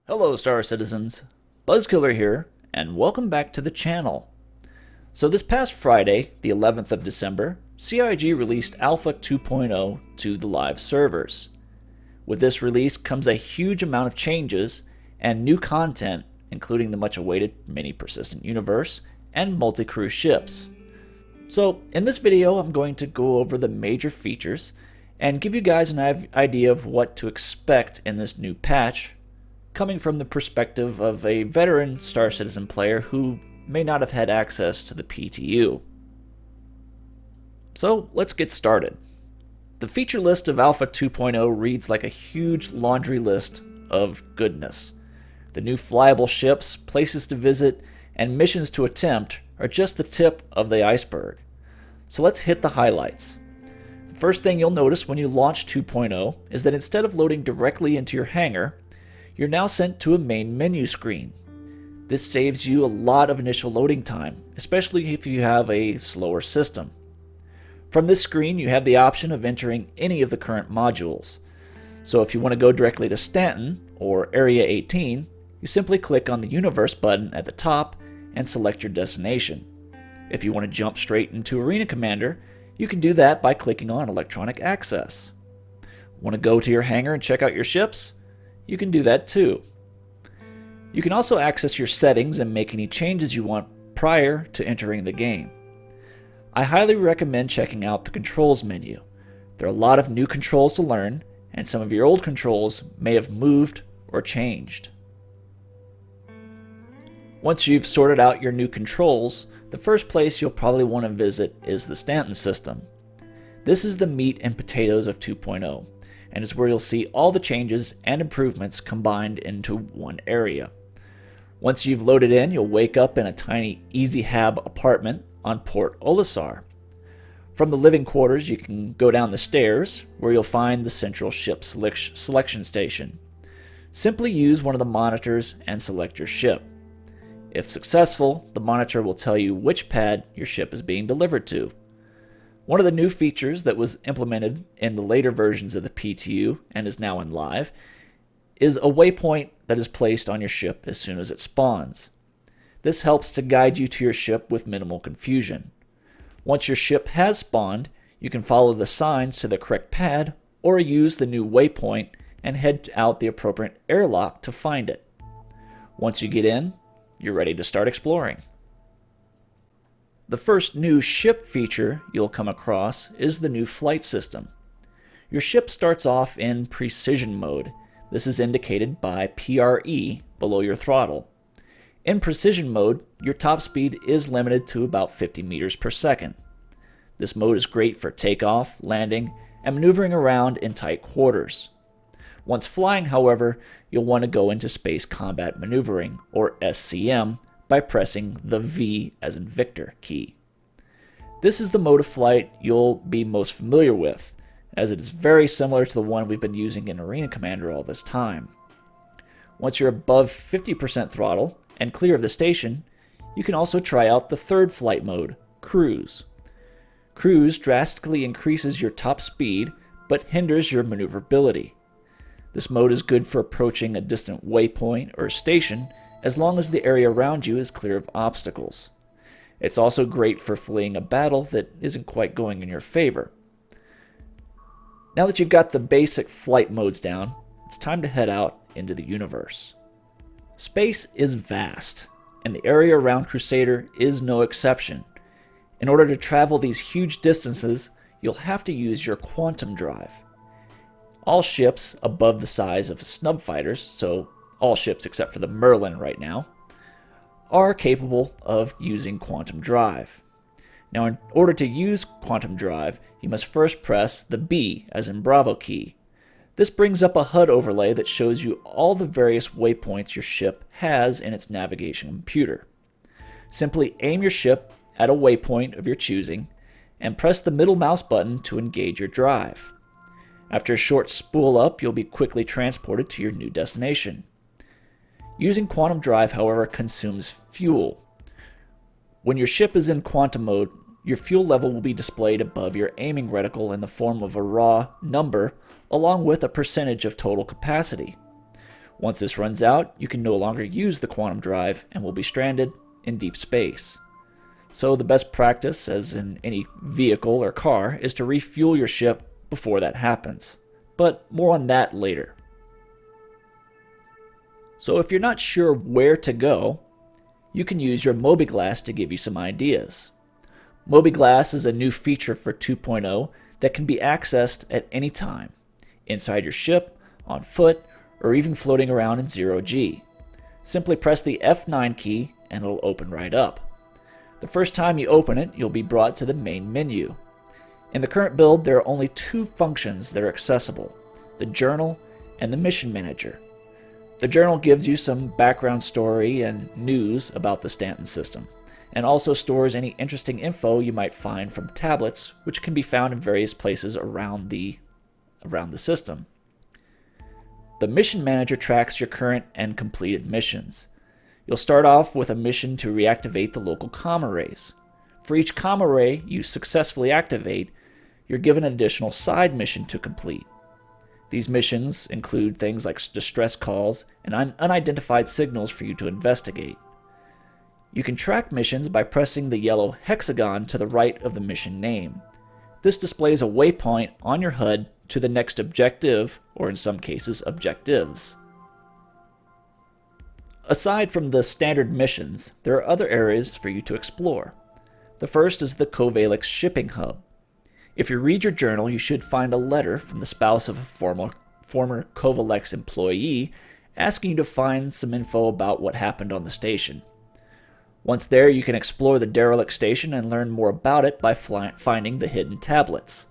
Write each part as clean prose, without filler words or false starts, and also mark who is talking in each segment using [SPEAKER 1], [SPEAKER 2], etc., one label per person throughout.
[SPEAKER 1] Hello Star Citizens, BuzZz here, and welcome back to the channel. So this past Friday, the 11th of December, CIG released Alpha 2.0 to the live servers. With this release comes a huge amount of changes and new content, including the much awaited mini persistent universe and multi-crew ships. So in this video I'm going to go over the major features and give you guys an idea of what to expect in this new patch, coming from the perspective of a veteran Star Citizen player who may not have had access to the PTU. So let's get started. The feature list of Alpha 2.0 reads like a huge laundry list of goodness. The new flyable ships, places to visit, and missions to attempt are just the tip of the iceberg. So let's hit the highlights. The first thing you'll notice when you launch 2.0 is that instead of loading directly into your hangar, you're now sent to a main menu screen. This saves you a lot of initial loading time, especially if you have a slower system. From this screen, you have the option of entering any of the current modules. So if you want to go directly to Stanton or Area 18, you simply click on the Universe button at the top and select your destination. If you want to jump straight into Arena Commander, you can do that by clicking on Electronic Access. Want to go to your hangar and check out your ships? You can do that too. You can also access your settings and make any changes you want prior to entering the game. I highly recommend checking out the controls menu. There are a lot of new controls to learn, and some of your old controls may have moved or changed. Once you've sorted out your new controls, the first place you'll probably want to visit is the Stanton System. This is the meat and potatoes of 2.0. and is where you'll see all the changes and improvements combined into one area. Once you've loaded in, you'll wake up in a tiny Easy Hab apartment on Port Olisar. From the living quarters, you can go down the stairs, where you'll find the central ship selection station. Simply use one of the monitors and select your ship. If successful, the monitor will tell you which pad your ship is being delivered to. One of the new features that was implemented in the later versions of the PTU and is now in live is a waypoint that is placed on your ship as soon as it spawns. This helps to guide you to your ship with minimal confusion. Once your ship has spawned, you can follow the signs to the correct pad or use the new waypoint and head out the appropriate airlock to find it. Once you get in, you're ready to start exploring. The first new ship feature you'll come across is the new flight system. Your ship starts off in precision mode. This is indicated by PRE below your throttle. In precision mode, your top speed is limited to about 50 meters per second. This mode is great for takeoff, landing, and maneuvering around in tight quarters. Once flying, however, you'll want to go into Space Combat Maneuvering, or SCM, by pressing the V as in Victor key. This is the mode of flight you'll be most familiar with, as it is very similar to the one we've been using in Arena Commander all this time. Once you're above 50% throttle and clear of the station, you can also try out the third flight mode, Cruise. Cruise drastically increases your top speed, but hinders your maneuverability. This mode is good for approaching a distant waypoint or station, as long as the area around you is clear of obstacles. It's also great for fleeing a battle that isn't quite going in your favor. Now that you've got the basic flight modes down, it's time to head out into the universe. Space is vast, and the area around Crusader is no exception. In order to travel these huge distances, you'll have to use your quantum drive. All ships above the size of snub fighters, so all ships except for the Merlin right now, are capable of using quantum drive. Now, in order to use quantum drive, you must first press the B as in Bravo key. This brings up a HUD overlay that shows you all the various waypoints your ship has in its navigation computer. Simply aim your ship at a waypoint of your choosing and press the middle mouse button to engage your drive. After a short spool up, you'll be quickly transported to your new destination. Using quantum drive, however, consumes fuel. When your ship is in quantum mode, your fuel level will be displayed above your aiming reticle in the form of a raw number along with a percentage of total capacity. Once this runs out, you can no longer use the quantum drive and will be stranded in deep space. So the best practice, as in any vehicle or car, is to refuel your ship before that happens. But more on that later. So if you're not sure where to go, you can use your Mobiglass to give you some ideas. Mobiglass is a new feature for 2.0 that can be accessed at any time, inside your ship, on foot, or even floating around in 0G. Simply press the F9 key and it'll open right up. The first time you open it, you'll be brought to the main menu. In the current build, there are only two functions that are accessible: the Journal and the Mission Manager. The Journal gives you some background story and news about the Stanton System, and also stores any interesting info you might find from tablets, which can be found in various places around the system. The Mission Manager tracks your current and completed missions. You'll start off with a mission to reactivate the local comm arrays. For each comm array you successfully activate, you're given an additional side mission to complete. These missions include things like distress calls and unidentified signals for you to investigate. You can track missions by pressing the yellow hexagon to the right of the mission name. This displays a waypoint on your HUD to the next objective, or in some cases, objectives. Aside from the standard missions, there are other areas for you to explore. The first is the Covalix shipping hub. If you read your journal, you should find a letter from the spouse of a former Covalix employee asking you to find some info about what happened on the station. Once there, you can explore the derelict station and learn more about it by finding the hidden tablets.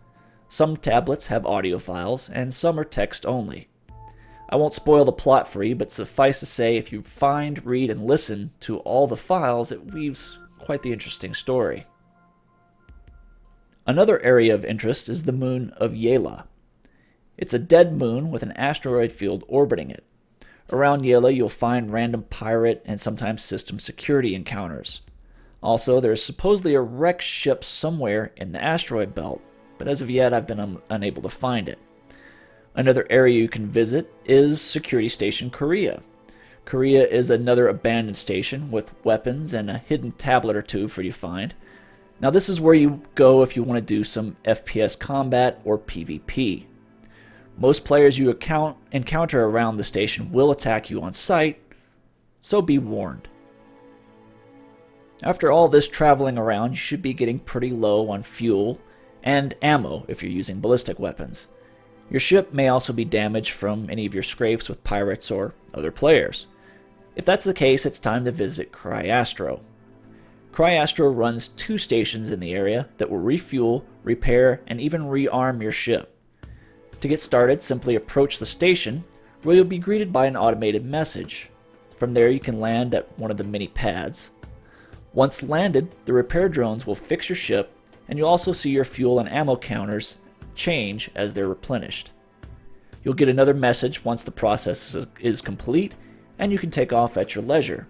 [SPEAKER 1] Some tablets have audio files, and some are text only. I won't spoil the plot for you, but suffice to say, if you find, read, and listen to all the files, it weaves quite the interesting story. Another area of interest is the moon of Yela. It's a dead moon with an asteroid field orbiting it. Around Yela, you'll find random pirate and sometimes system security encounters. Also, there is supposedly a wrecked ship somewhere in the asteroid belt, but as of yet, I've been unable to find it. Another area you can visit is Security Station Korea. Korea is another abandoned station with weapons and a hidden tablet or two for you to find. Now this is where you go if you want to do some FPS combat or PvP. Most players you encounter around the station will attack you on sight, so be warned. After all this traveling around, you should be getting pretty low on fuel and ammo if you're using ballistic weapons. Your ship may also be damaged from any of your scrapes with pirates or other players. If that's the case, it's time to visit Astro. Astro runs 2 stations in the area that will refuel, repair, and even rearm your ship. To get started, simply approach the station, where you'll be greeted by an automated message. From there, you can land at one of the mini pads. Once landed, the repair drones will fix your ship, and you'll also see your fuel and ammo counters change as they're replenished. You'll get another message once the process is complete, and you can take off at your leisure.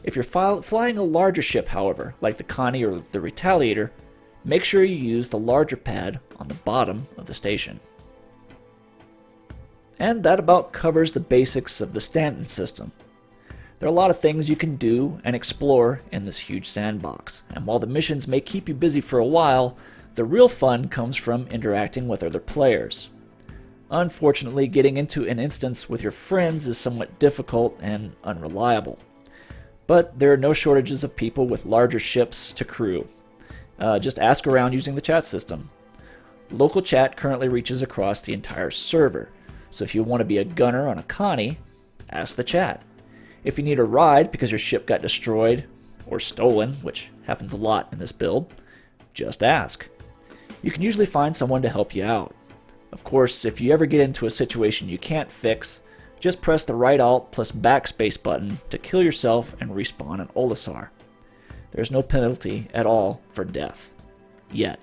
[SPEAKER 1] If you're flying a larger ship, however, like the Connie or the Retaliator, make sure you use the larger pad on the bottom of the station. And that about covers the basics of the Stanton system. There are a lot of things you can do and explore in this huge sandbox, and while the missions may keep you busy for a while, the real fun comes from interacting with other players. Unfortunately, getting into an instance with your friends is somewhat difficult and unreliable. But there are no shortages of people with larger ships to crew. Just ask around using the chat system. Local chat currently reaches across the entire server, so if you want to be a gunner on a Connie, ask the chat. If you need a ride because your ship got destroyed or stolen, which happens a lot in this build, just ask. You can usually find someone to help you out. Of course, if you ever get into a situation you can't fix, just press the right Alt plus backspace button to kill yourself and respawn in Olisar. There's no penalty at all for death. Yet.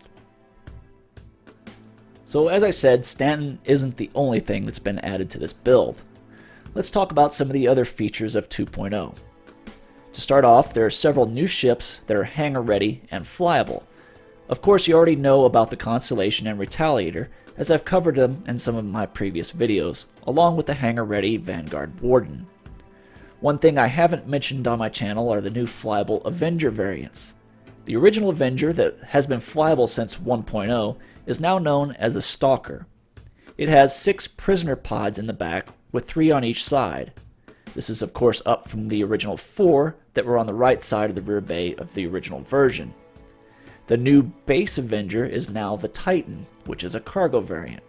[SPEAKER 1] So as I said, Stanton isn't the only thing that's been added to this build. Let's talk about some of the other features of 2.0. To start off, there are several new ships that are hangar ready and flyable. Of course, you already know about the Constellation and Retaliator, as I've covered them in some of my previous videos, along with the hangar-ready Vanguard Warden. One thing I haven't mentioned on my channel are the new flyable Avenger variants. The original Avenger that has been flyable since 1.0 is now known as the Stalker. It has 6 prisoner pods in the back with 3 on each side. This is of course up from the original 4 that were on the right side of the rear bay of the original version. The new base Avenger is now the Titan, which is a cargo variant.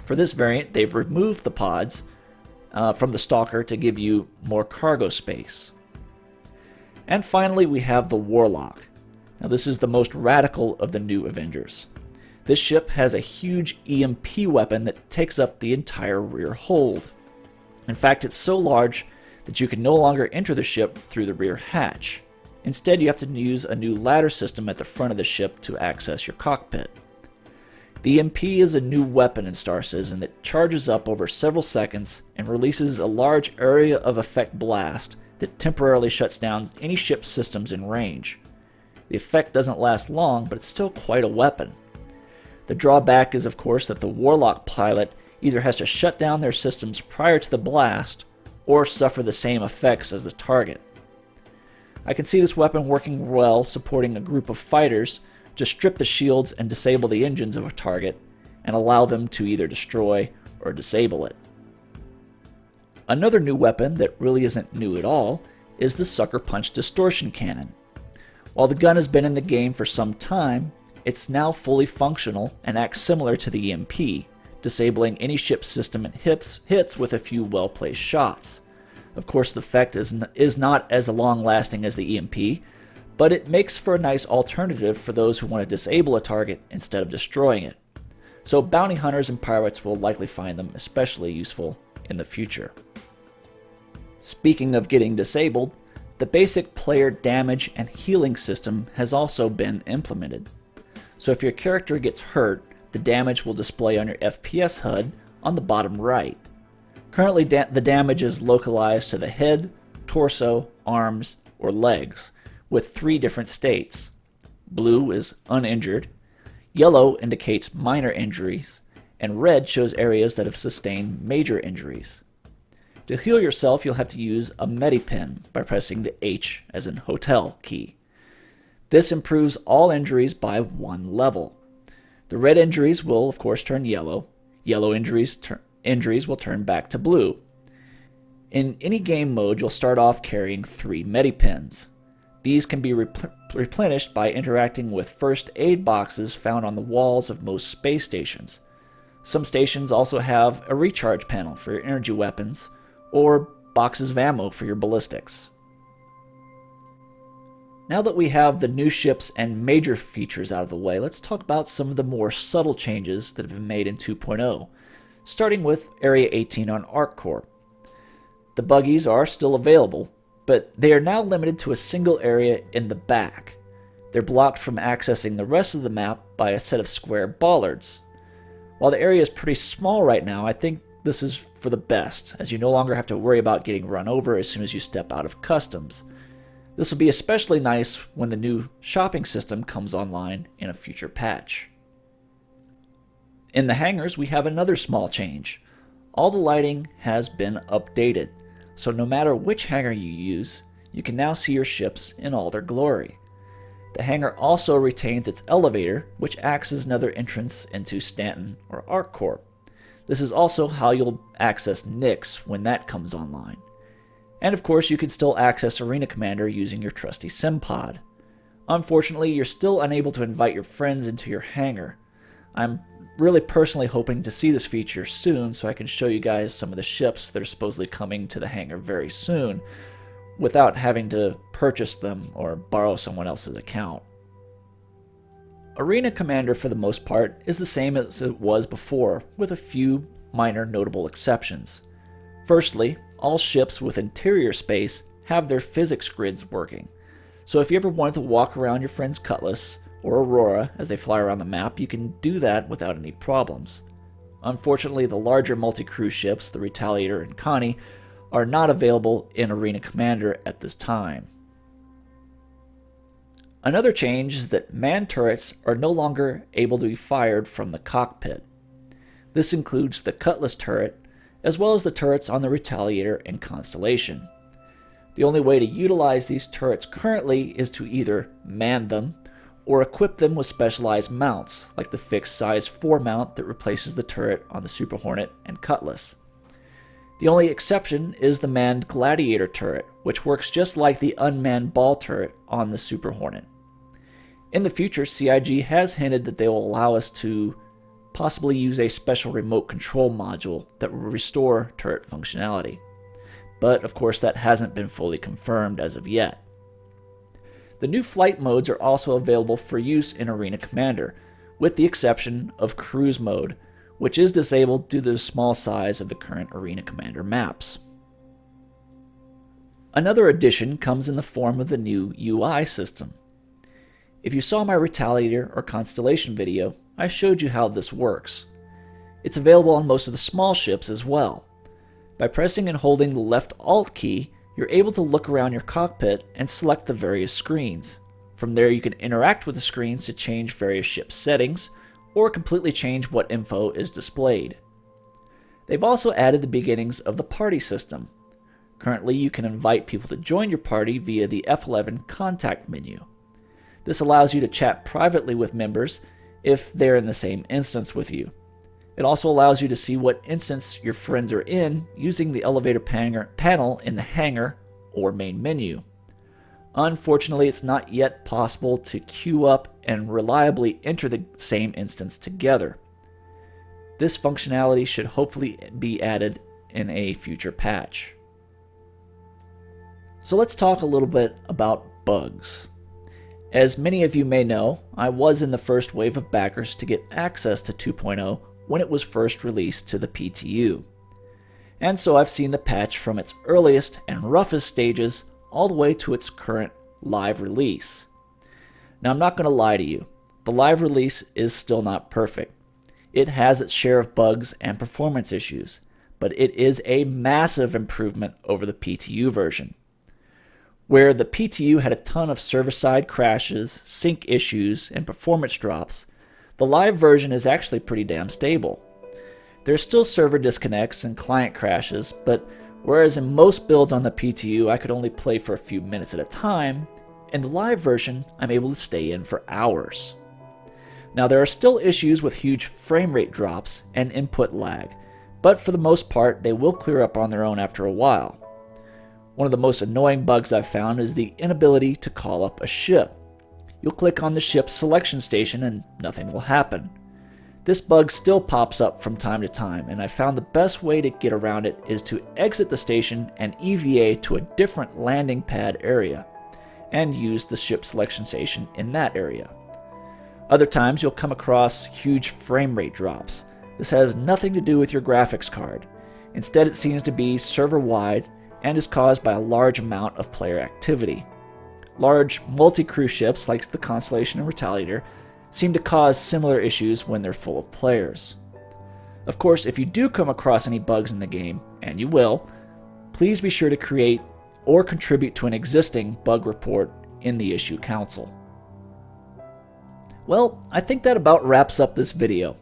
[SPEAKER 1] For this variant, they've removed the pods from the Stalker to give you more cargo space. And finally, we have the Warlock. Now this is the most radical of the new Avengers. This ship has a huge EMP weapon that takes up the entire rear hold. In fact, it's so large that you can no longer enter the ship through the rear hatch. Instead, you have to use a new ladder system at the front of the ship to access your cockpit. The EMP is a new weapon in Star Citizen that charges up over several seconds and releases a large area of effect blast that temporarily shuts down any ship systems in range. The effect doesn't last long, but it's still quite a weapon. The drawback is, of course, that the Warlock pilot either has to shut down their systems prior to the blast or suffer the same effects as the target. I can see this weapon working well supporting a group of fighters to strip the shields and disable the engines of a target and allow them to either destroy or disable it. Another new weapon that really isn't new at all is the Sucker Punch Distortion Cannon. While the gun has been in the game for some time, it's now fully functional and acts similar to the EMP, disabling any ship system it hits with a few well-placed shots. Of course, the effect is not as long-lasting as the EMP, but it makes for a nice alternative for those who want to disable a target instead of destroying it. So bounty hunters and pirates will likely find them especially useful in the future. Speaking of getting disabled, the basic player damage and healing system has also been implemented. So if your character gets hurt, the damage will display on your FPS HUD on the bottom right. Currently, the damage is localized to the head, torso, arms, or legs, with 3 different states. Blue is uninjured, yellow indicates minor injuries, and red shows areas that have sustained major injuries. To heal yourself, you'll have to use a Medipin by pressing the H as in hotel key. This improves all injuries by 1 level. The red injuries will, of course, turn yellow. Yellow injuries will turn back to blue. In any game mode, you'll start off carrying 3 Medipins. These can be replenished by interacting with first aid boxes found on the walls of most space stations. Some stations also have a recharge panel for your energy weapons, or boxes of ammo for your ballistics. Now that we have the new ships and major features out of the way, let's talk about some of the more subtle changes that have been made in 2.0, starting with Area 18 on ArcCorp. The buggies are still available, but they are now limited to a single area in the back. They're blocked from accessing the rest of the map by a set of square bollards. While the area is pretty small right now, I think this is for the best, as you no longer have to worry about getting run over as soon as you step out of customs. This will be especially nice when the new shopping system comes online in a future patch. In the hangars, we have another small change. All the lighting has been updated, so no matter which hangar you use, you can now see your ships in all their glory. The hangar also retains its elevator, which acts as another entrance into Stanton or ArcCorp. This is also how you'll access Nyx when that comes online. And of course, you can still access Arena Commander using your trusty SimPod. Unfortunately, you're still unable to invite your friends into your hangar. I'm really personally hoping to see this feature soon so I can show you guys some of the ships that are supposedly coming to the hangar very soon without having to purchase them or borrow someone else's account. Arena Commander, for the most part, is the same as it was before, with a few minor notable exceptions. Firstly, all ships with interior space have their physics grids working. So if you ever wanted to walk around your friend's Cutlass or Aurora as they fly around the map, you can do that without any problems. Unfortunately, the larger multi-crew ships, the Retaliator and Connie, are not available in Arena Commander at this time. Another change is that man turrets are no longer able to be fired from the cockpit. This includes the Cutlass turret, as well as the turrets on the Retaliator and Constellation. The only way to utilize these turrets currently is to either man them, or equip them with specialized mounts, like the fixed size 4 mount that replaces the turret on the Super Hornet and Cutlass. The only exception is the manned Gladiator turret, which works just like the unmanned ball turret on the Super Hornet. In the future, CIG has hinted that they will allow us to possibly use a special remote control module that will restore turret functionality. But of course that hasn't been fully confirmed as of yet. The new flight modes are also available for use in Arena Commander, with the exception of Cruise Mode, which is disabled due to the small size of the current Arena Commander maps. Another addition comes in the form of the new UI system. If you saw my Retaliator or Constellation video, I showed you how this works. It's available on most of the small ships as well. By pressing and holding the left Alt key, you're able to look around your cockpit and select the various screens. From there you can interact with the screens to change various ship settings, or completely change what info is displayed. They've also added the beginnings of the party system. Currently you can invite people to join your party via the F11 contact menu. This allows you to chat privately with members if they're in the same instance with you. It also allows you to see what instance your friends are in using the elevator panel in the hangar or main menu. Unfortunately, it's not yet possible to queue up and reliably enter the same instance together. This functionality should hopefully be added in a future patch. So let's talk a little bit about bugs. As many of you may know, I was in the first wave of backers to get access to 2.0 when it was first released to the PTU. And so I've seen the patch from its earliest and roughest stages all the way to its current live release. Now I'm not going to lie to you, the live release is still not perfect. It has its share of bugs and performance issues, but it is a massive improvement over the PTU version. Where the PTU had a ton of server-side crashes, sync issues, and performance drops, the live version is actually pretty damn stable. There's still server disconnects and client crashes, but whereas in most builds on the PTU I could only play for a few minutes at a time, in the live version I'm able to stay in for hours. Now there are still issues with huge frame rate drops and input lag, but for the most part they will clear up on their own after a while. One of the most annoying bugs I've found is the inability to call up a ship. You'll click on the ship's selection station and nothing will happen. This bug still pops up from time to time, and I found the best way to get around it is to exit the station and EVA to a different landing pad area, and use the ship selection station in that area. Other times you'll come across huge frame rate drops. This has nothing to do with your graphics card. Instead it seems to be server-wide and is caused by a large amount of player activity. Large multi-crew ships like the Constellation and Retaliator seem to cause similar issues when they're full of players. Of course, if you do come across any bugs in the game, and you will, please be sure to create or contribute to an existing bug report in the issue council. Well, I think that about wraps up this video.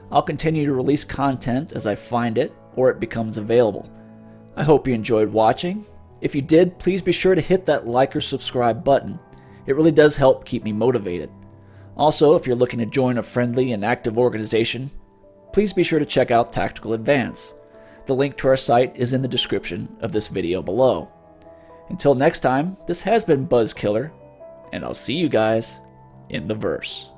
[SPEAKER 1] I'll continue to release content as I find it or it becomes available. I hope you enjoyed watching. If you did, please be sure to hit that like or subscribe button. It really does help keep me motivated. Also, if you're looking to join a friendly and active organization, please be sure to check out Tactical Advance. The link to our site is in the description of this video below. Until next time, this has been BuzZz Killer, and I'll see you guys in the verse.